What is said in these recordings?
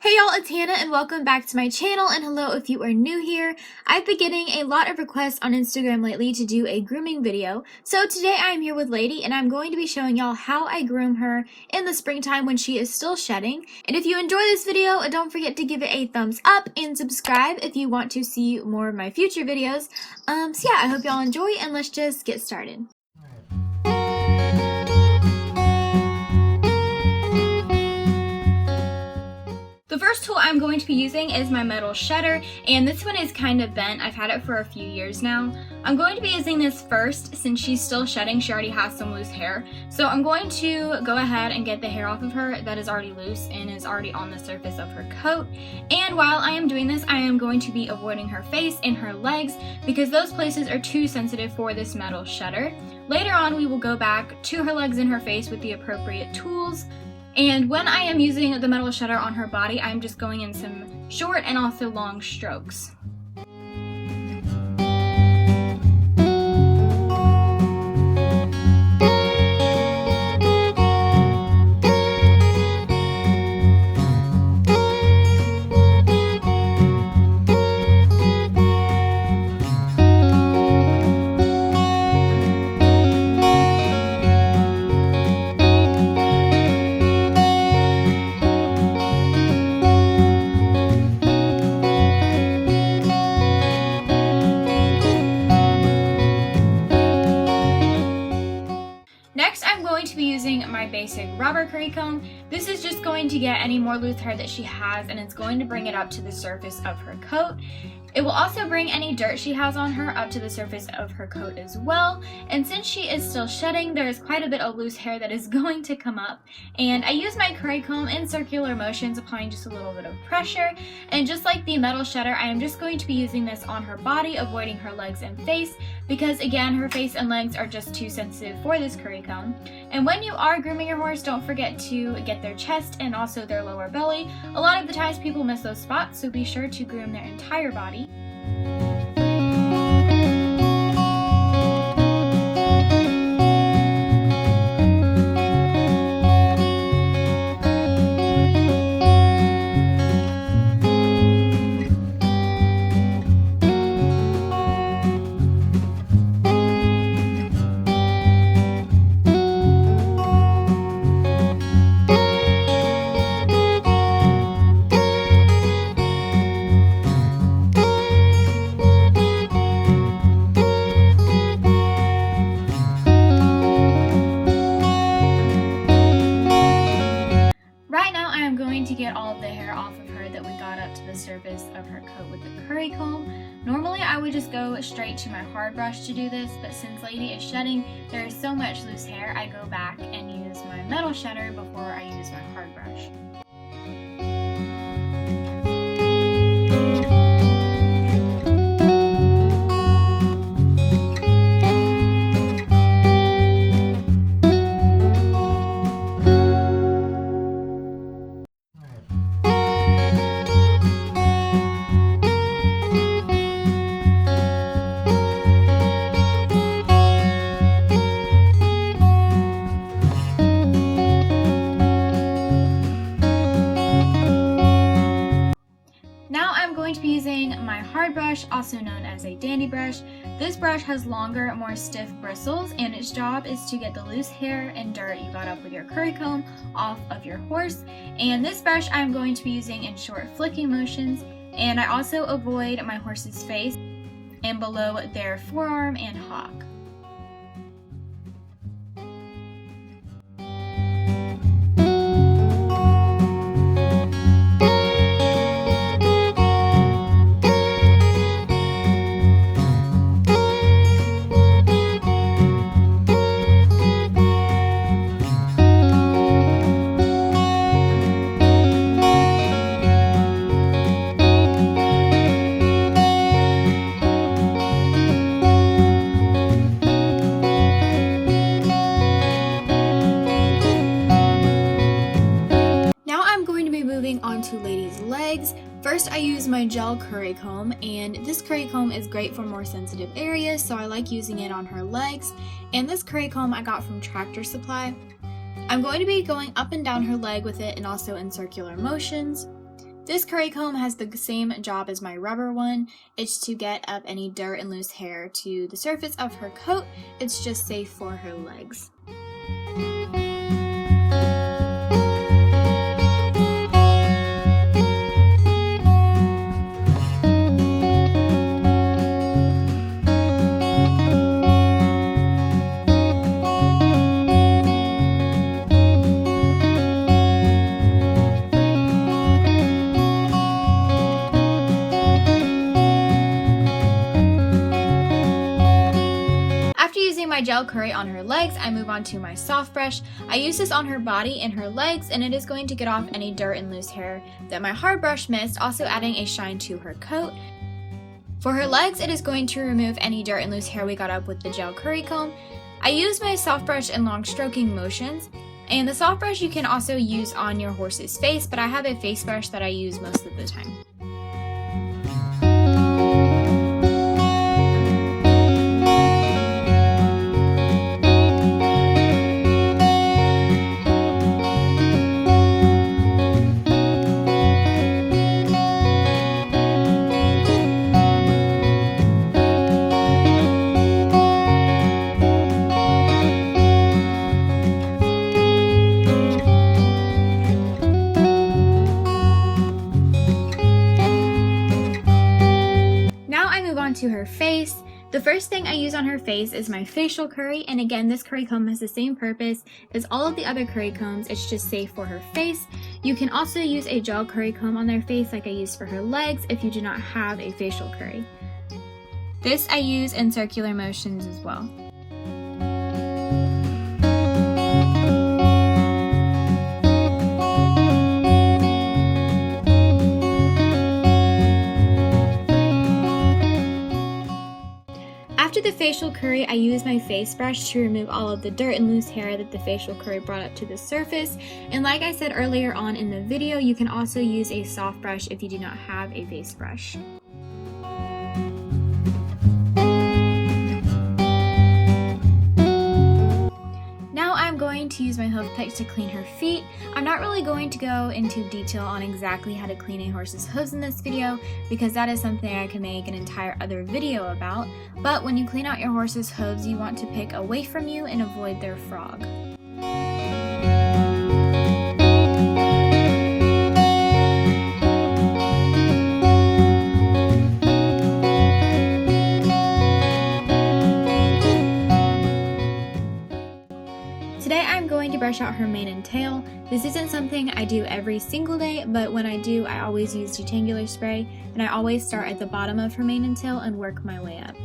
Hey y'all, it's Hannah and welcome back to my channel, and hello if you are new here. I've been getting a lot of requests on Instagram lately to do a grooming video, so today I'm here with Lady and I'm going to be showing y'all how I groom her in the springtime when she is still shedding. And if you enjoy this video, don't forget to give it a thumbs up and subscribe if you want to see more of my future videos. So yeah, I hope y'all enjoy and let's just get started. The first tool I'm going to be using is my metal shedder, and this one is kind of bent. I've had it for a few years now. I'm going to be using this first since she's still shedding. She already has some loose hair. So I'm going to go ahead and get the hair off of her that is already loose and is already on the surface of her coat. And while I am doing this, I am going to be avoiding her face and her legs because those places are too sensitive for this metal shedder. Later on, we will go back to her legs and her face with the appropriate tools. And when I am using the metal shedder on her body, I'm just going in some short and also long strokes. Next, I'm going to be using my basic rubber Currycomb. This is just going to get any more loose hair that she has, and it's going to bring it up to the surface of her coat. It will also bring any dirt she has on her up to the surface of her coat as well. And since she is still shedding, there is quite a bit of loose hair that is going to come up. And I use my Currycomb in circular motions, applying just a little bit of pressure. And just like the metal shedder, I am just going to be using this on her body, avoiding her legs and face, because again, her face and legs are just too sensitive for this Currycomb. And when you are grooming your horse, don't forget to get their chest and also their lower belly. A lot of the times people miss those spots, so be sure to groom their entire body. To get all of the hair off of her that we got up to the surface of her coat with the Currycomb. Normally I would just go straight to my hard brush to do this, but since Lady is shedding, there is so much loose hair, I go back and use my metal shedder before I use my hard brush. To be using my hard brush, also known as a dandy brush. This brush has longer, more stiff bristles, and its job is to get the loose hair and dirt you got up with your Currycomb off of your horse. And this brush I'm going to be using in short flicking motions, and I also avoid my horse's face and below their forearm and hock. Onto Lady's legs. First, I use my gel Currycomb, and this Currycomb is great for more sensitive areas, so I like using it on her legs. And this Currycomb I got from Tractor Supply. I'm going to be going up and down her leg with it and also in circular motions. This Currycomb has the same job as my rubber one. It's to get up any dirt and loose hair to the surface of her coat. It's just safe for her legs. My gel curry on her legs, I move on to my soft brush. I use this on her body and her legs, and it is going to get off any dirt and loose hair that my hard brush missed, also adding a shine to her coat. For her legs, it is going to remove any dirt and loose hair we got up with the gel curry comb. I use my soft brush in long stroking motions, and the soft brush you can also use on your horse's face, but I have a face brush that I use most of the time. To her face. The first thing I use on her face is my facial curry, and again, this curry comb has the same purpose as all of the other curry combs. It's just safe for her face. You can also use a gel curry comb on their face like I used for her legs if you do not have a facial curry. This I use in circular motions as well. After the facial curry, I use my face brush to remove all of the dirt and loose hair that the facial curry brought up to the surface. And like I said earlier on in the video, you can also use a soft brush if you do not have a face brush. I'm going to use my hoof pick to clean her feet. I'm not really going to go into detail on exactly how to clean a horse's hooves in this video because that is something I can make an entire other video about, but when you clean out your horse's hooves, you want to pick away from you and avoid their frog. To brush out her mane and tail. This isn't something I do every single day, but when I do, I always use detangular spray, and I always start at the bottom of her mane and tail and work my way up.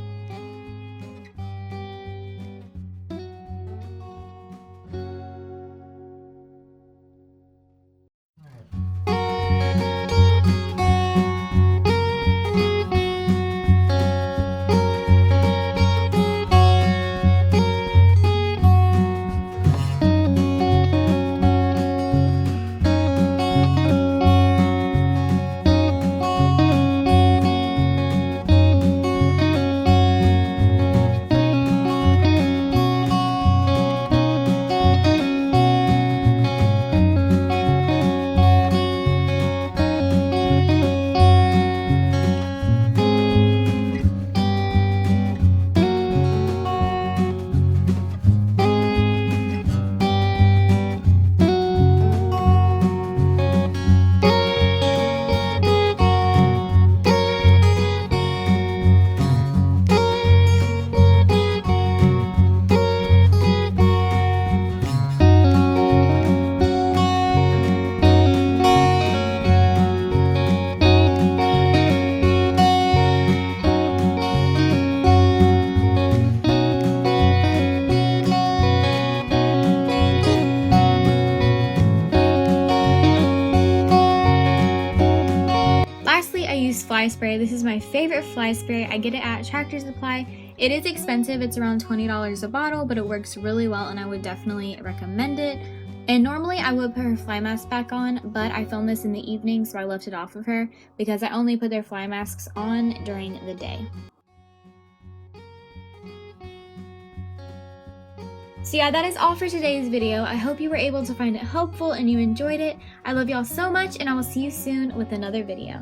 Fly spray. This is my favorite fly spray. I get it at Tractor Supply. It is expensive. It's around $20 a bottle, but it works really well and I would definitely recommend it. And normally I would put her fly mask back on, but I filmed this in the evening, so I left it off of her because I only put their fly masks on during the day. So yeah, that is all for today's video. I hope you were able to find it helpful and you enjoyed it. I love y'all so much, and I will see you soon with another video.